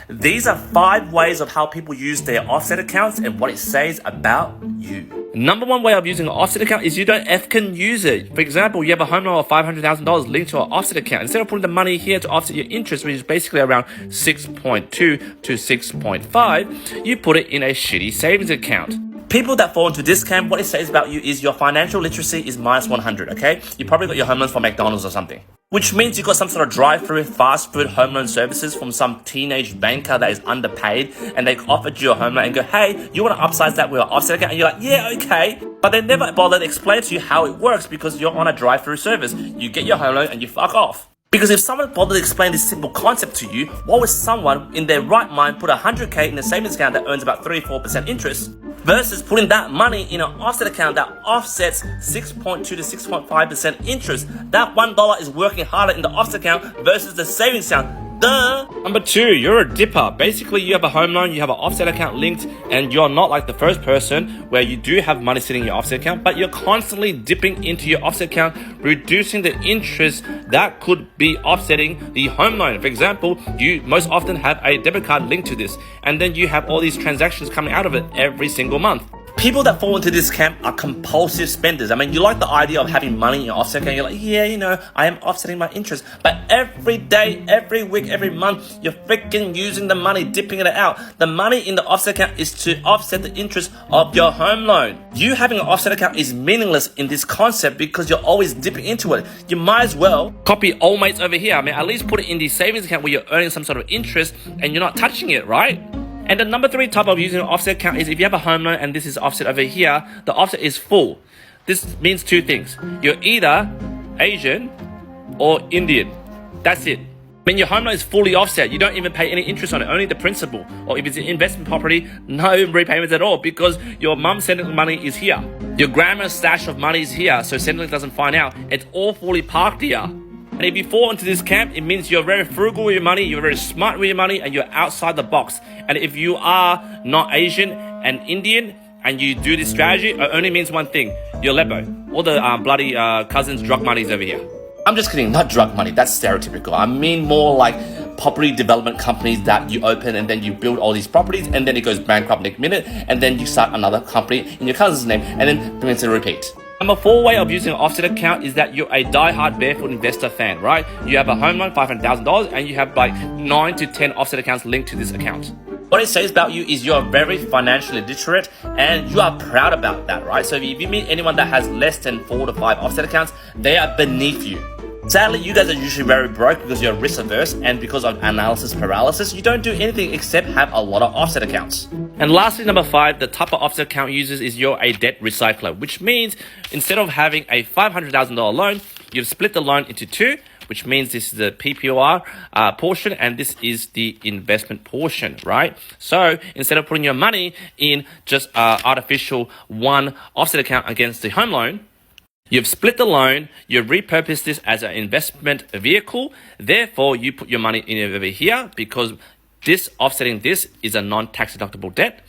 These are 5 ways of how people use their offset accounts and what it says about you. Number 1 way of using an offset account is you don't effing use it. For example, you have a home loan of $500,000 linked to an offset account. Instead of putting the money here to offset your interest, which is basically around 6.2 to 6.5, you put it in a shitty savings account. People that fall into this camp, what it says about you is your financial literacy is minus 100, okay? You probably got your home loans from McDonald's or something. Which means you got some sort of drive-through fast food home loan services from some teenage banker that is underpaid, and they offered you a home loan and go, hey, you want to upsize that with an offset account? And you're like, yeah, okay. But they never bother to explain to you how it works because you're on a drive-through service. You get your home loan and you fuck off. Because if someone bothered to explain this simple concept to you, why would someone in their right mind put 100k in a savings account that earns about 3-4% interest versus putting that money in an offset account that offsets 6.2 to 6.5% interest? That $1 is working harder in the offset account versus the savings account. Duh. Number 2, you're a dipper. Basically, you have a home loan, you have an offset account linked, and you're not like the first person where you do have money sitting in your offset account, but you're constantly dipping into your offset account, reducing the interest that could be offsetting the home loan. For example, you most often have a debit card linked to this, and then you have all these transactions coming out of it every single month. People that fall into this camp are compulsive spenders. I mean, you like the idea of having money in your offset account. You're like, yeah, you know, I am offsetting my interest. But every day, every week, every month, you're freaking using the money, dipping it out. The money in the offset account is to offset the interest of your home loan. You having an offset account is meaningless in this concept because you're always dipping into it. You might as well copy old mates over here. I mean, at least put it in the savings account where you're earning some sort of interest and you're not touching it, right? And the number 3 type of using an offset account is if you have a home loan and this is offset over here, the offset is full. This means 2 things. You're either Asian or Indian. That's it. I mean, your home loan is fully offset. You don't even pay any interest on it, only the principal. Or if it's an investment property, no repayments at all because your mum sending money is here. Your grandma's stash of money is here, so Centrelink doesn't find out. It's all fully parked here. And if you fall into this camp, it means you're very frugal with your money, you're very smart with your money, and you're outside the box. And if you are not Asian and Indian, and you do this strategy, it only means one thing. You're Lebo. All the bloody cousins' drug money's over here. I'm just kidding, not drug money, that's stereotypical. I mean more like property development companies that you open and then you build all these properties and then it goes bankrupt next minute and then you start another company in your cousin's name and then brings a repeat. Number 4 way of using an offset account is that you're a die-hard barefoot investor fan, right? You have a home loan, $500,000, and you have like 9 to 10 offset accounts linked to this account. What it says about you is you're very financially literate and you are proud about that, right? So if you meet anyone that has less than 4 to 5 offset accounts, they are beneath you. Sadly, you guys are usually very broke because you're risk averse and because of analysis paralysis, you don't do anything except have a lot of offset accounts. And lastly, number 5, the type of offset account users is you're a debt recycler, which means instead of having a $500,000 loan, you've split the loan into 2, which means this is the PPR portion and this is the investment portion, right? So instead of putting your money in just artificial one offset account against the home loan, you've split the loan, you've repurposed this as an investment vehicle, therefore you put your money in over here because this offsetting this is a non-tax deductible debt,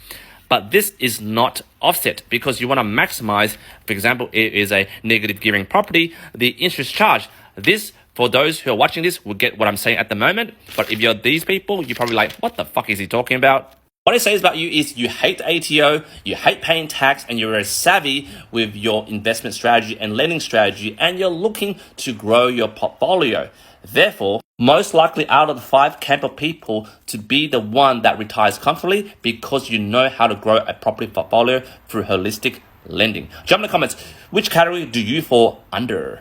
but this is not offset because you want to maximize, for example, it is a negative gearing property, the interest charge. This, for those who are watching this, will get what I'm saying at the moment, but if you're these people, you're probably like, what the fuck is he talking about? What it says about you is you hate ATO, you hate paying tax, and you're very savvy with your investment strategy and lending strategy, and you're looking to grow your portfolio. Therefore, most likely out of the 5 camp of people to be the one that retires comfortably because you know how to grow a property portfolio through holistic lending. Jump in the comments, which category do you fall under?